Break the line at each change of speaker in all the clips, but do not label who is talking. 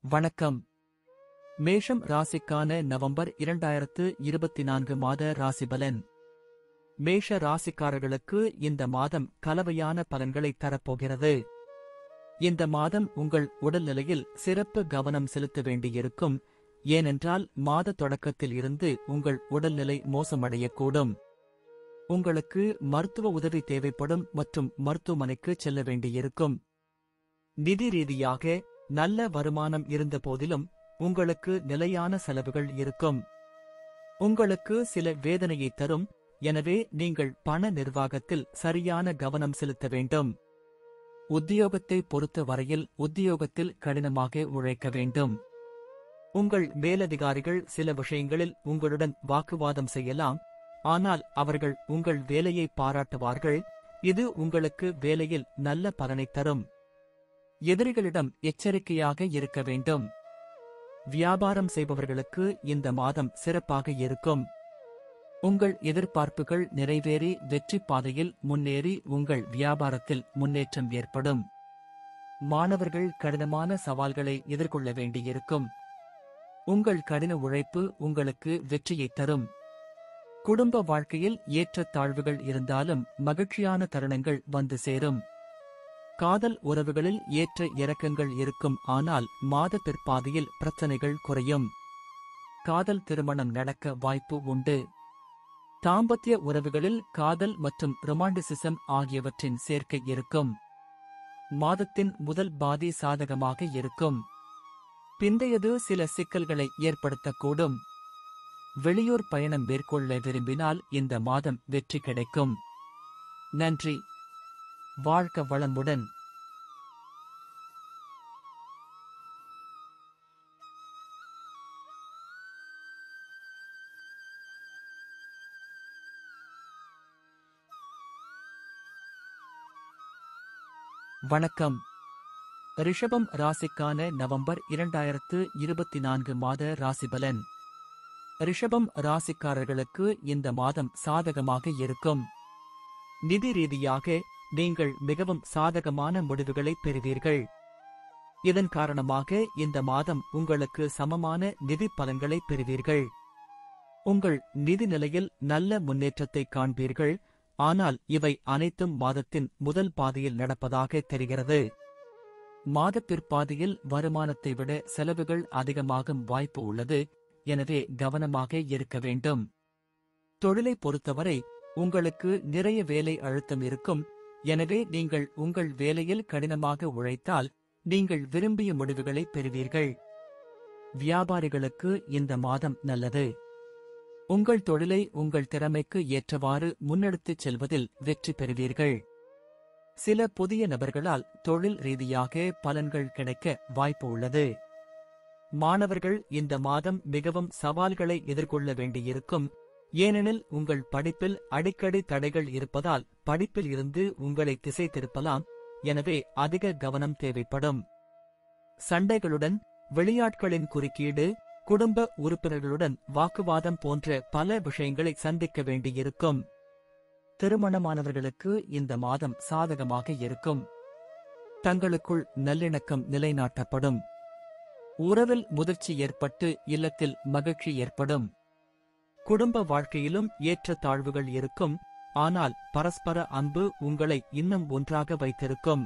வணக்கம். மேஷம் ராசிக்கான நவம்பர் 2024 மாத ராசிபலன். மேஷ ராசிக்காரர்களுக்கு இந்த மாதம் கலவையான பலன்களை தரப்போகிறது. இந்த மாதம் உங்கள் உடல்நிலையில் சிறப்பு கவனம் செலுத்த வேண்டியிருக்கும். ஏனென்றால் மாத தொடக்கத்தில் இருந்து உங்கள் உடல்நிலை மோசமடையக்கூடும். உங்களுக்கு மருத்துவ உதவி தேவைப்படும் மற்றும் மருத்துவமனைக்கு செல்ல வேண்டியிருக்கும். நிதி ரீதியாக நல்ல வருமானம் இருந்த போதிலும் உங்களுக்கு நிலையான செலவுகள் இருக்கும். உங்களுக்கு சில வேதனையை தரும். எனவே நீங்கள் பண நிர்வாகத்தில் சரியான கவனம் செலுத்த வேண்டும். உத்தியோகத்தை பொறுத்த வரையில் உத்தியோகத்தில் கடினமாக உழைக்க வேண்டும். உங்கள் மேலதிகாரிகள் சில விஷயங்களில் உங்களுடன் வாக்குவாதம் செய்யலாம். ஆனால் அவர்கள் உங்கள் வேலையை பாராட்டுவார்கள். இது உங்களுக்கு வேலையில் நல்ல பலனை தரும். எதிரிகளிடம் எச்சரிக்கையாக இருக்க வேண்டும். வியாபாரம் செய்பவர்களுக்கு இந்த மாதம் சிறப்பாக இருக்கும். உங்கள் எதிர்பார்ப்புகள் நிறைவேறி வெற்றி பாதையில் முன்னேறி உங்கள் வியாபாரத்தில் முன்னேற்றம் ஏற்படும். மாணவர்கள் கடினமான சவால்களை எதிர்கொள்ள வேண்டியிருக்கும். உங்கள் கடின உழைப்பு உங்களுக்கு வெற்றியை தரும். குடும்ப வாழ்க்கையில் ஏற்றத்தாழ்வுகள் இருந்தாலும் மகிழ்ச்சியான தருணங்கள் வந்து சேரும். காதல் உறவுகளில் ஏற்ற இறக்கங்கள் இருக்கும். ஆனால் மாத பிற்பாதையில் பிரச்சனைகள் குறையும். காதல் திருமணம் நடக்க வாய்ப்பு உண்டு. தாம்பத்திய உறவுகளில் காதல் மற்றும் ரொமான்டிசிசம் ஆகியவற்றின் சேர்க்கை இருக்கும். மாதத்தின் முதல் பாதி சாதகமாக இருக்கும். பிந்தையது சில சிக்கல்களை ஏற்படுத்தக்கூடும். வெளியூர் பயணம் மேற்கொள்ள விரும்பினால் இந்த மாதம் வெற்றி கிடைக்கும். நன்றி. வாழ்க வளமுடன். வணக்கம். ரிஷபம் ராசிக்கான நவம்பர் 2024 மாத ராசிபலன். ரிஷபம் ராசிக்காரர்களுக்கு இந்த மாதம் சாதகமாக இருக்கும். நிதி ரீதியாக நீங்கள் மிகவும் சாதகமான முடிவுகளை பெறுவீர்கள். இதன் காரணமாக இந்த மாதம் உங்களுக்கு சமமான நிதி பலன்களை பெறுவீர்கள். உங்கள் நிதி நிலையில் நல்ல முன்னேற்றத்தை காண்பீர்கள். ஆனால் இவை அனைத்தும் மாதத்தின் முதல் பாதியில் நடப்பதாக தெரிகிறது. மாத பிற்பாதியில் வருமானத்தை விட செலவுகள் அதிகமாகும் வாய்ப்பு உள்ளது. எனவே கவனமாக இருக்க வேண்டும். தொழிலை பொறுத்தவரை உங்களுக்கு நிறைய வேலை அழுத்தம் இருக்கும். எனவே நீங்கள் உங்கள் வேலையில் கடினமாக உழைத்தால் நீங்கள் விரும்பிய முடிவுகளை பெறுவீர்கள். வியாபாரிகளுக்கு இந்த மாதம் நல்லது. உங்கள் தொழிலை உங்கள் திறமைக்கு ஏற்றவாறு முன்னெடுத்துச் செல்வதில் வெற்றி பெறுவீர்கள். சில புதிய நபர்களால் தொழில் ரீதியாக பலன்கள் கிடைக்க வாய்ப்பு உள்ளது. மாணவர்கள் இந்த மாதம் மிகவும் சவால்களை எதிர்கொள்ள வேண்டியிருக்கும். ஏனெனில் உங்கள் படிப்பில் அடிக்கடி தடைகள் இருப்பதால் படிப்பில் இருந்து உங்களை திசை திருப்பலாம். எனவே அதிக கவனம் தேவைப்படும். சண்டைகளுடன், வெளியாட்களின் குறுக்கீடு, குடும்ப உறுப்பினர்களுடன் வாக்குவாதம் போன்ற பல விஷயங்களை சந்திக்க வேண்டியிருக்கும். திருமணமானவர்களுக்கு இந்த மாதம் சாதகமாக இருக்கும். தங்களுக்குள் நல்லிணக்கம் நிலைநாட்டப்படும். உறவில் முதிர்ச்சி ஏற்பட்டு இல்லத்தில் மகிழ்ச்சி ஏற்படும். குடும்ப வாழ்க்கையிலும் ஏற்ற தாழ்வுகள் இருக்கும். ஆனால் பரஸ்பர அன்பு உங்களை இன்னும் ஒன்றாக வைத்திருக்கும்.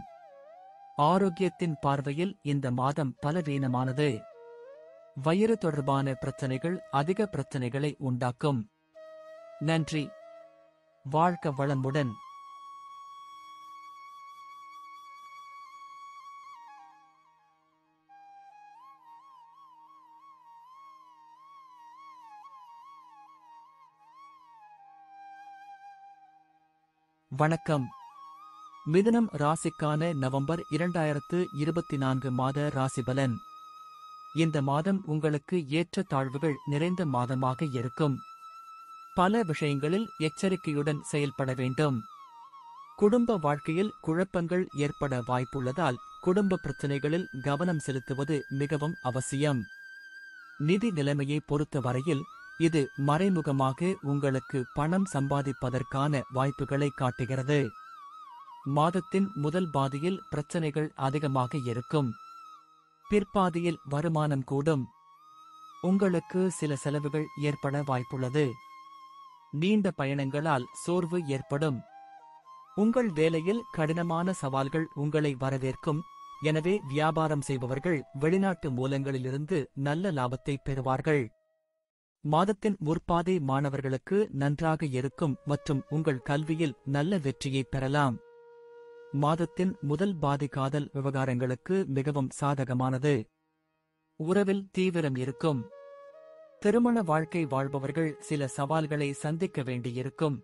ஆரோக்கியத்தின் பார்வையில் இந்த மாதம் பலவீனமானது. வயிறு தொடர்பான பிரச்சனைகள் அதிக பிரச்சனைகளை உண்டாக்கும். நன்றி. வாழ்க வளமுடன். வணக்கம். மிதுனம் ராசிக்கான நவம்பர் 2024 மாத ராசிபலன். இந்த மாதம் உங்களுக்கு ஏற்ற தாழ்வுகள் நிறைந்த மாதமாக இருக்கும். பல விஷயங்களில் எச்சரிக்கையுடன் செயல்பட வேண்டும். குடும்ப வாழ்க்கையில் குழப்பங்கள் ஏற்பட வாய்ப்புள்ளதால் குடும்ப பிரச்சினைகளில் கவனம் செலுத்துவது மிகவும் அவசியம். நிதி நிலைமையை பொறுத்த வரையில் இது மறைமுகமாக உங்களுக்கு பணம் சம்பாதிப்பதற்கான வாய்ப்புகளை காட்டுகிறது. மாதத்தின் முதல் பாதியில் பிரச்சனைகள் அதிகமாக இருக்கும். பிற்பாதியில் வருமானம் கூடும். உங்களுக்கு சில செலவுகள் ஏற்பட வாய்ப்புள்ளது. நீண்ட பயணங்களால் சோர்வு ஏற்படும். உங்கள் வேலையில் கடினமான சவால்கள் உங்களை வரவேற்கும். எனவே வியாபாரம் செய்பவர்கள் வெளிநாட்டு மூலங்களிலிருந்து நல்ல லாபத்தை பெறுவார்கள். மாதத்தின் முற்பாதை மாணவர்களுக்கு நன்றாக இருக்கும் மற்றும் உங்கள் கல்வியில் நல்ல வெற்றியை பெறலாம். மாதத்தின் முதல் பாதி காதல் விவகாரங்களுக்கு மிகவும் சாதகமானது. உறவில் தீவிரம் இருக்கும். திருமண வாழ்க்கை வாழ்பவர்கள் சில சவால்களை சந்திக்க வேண்டியிருக்கும்.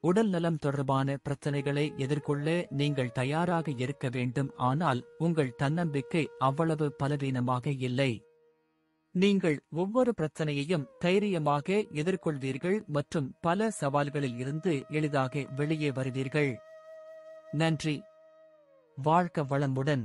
உடல் நலம் தொடர்பான பிரச்சனைகளை எதிர்கொள்ள நீங்கள் தயாராக இருக்க வேண்டும். ஆனால் உங்கள் தன்னம்பிக்கை அவ்வளவு பலவீனமாக இல்லை. நீங்கள் ஒவ்வொரு பிரச்சனையையும் தைரியமாக எதிர்கொள்வீர்கள் மற்றும் பல சவால்களில் இருந்து எளிதாக வெளியே வருவீர்கள். நன்றி. வாழ்க வளமுடன்.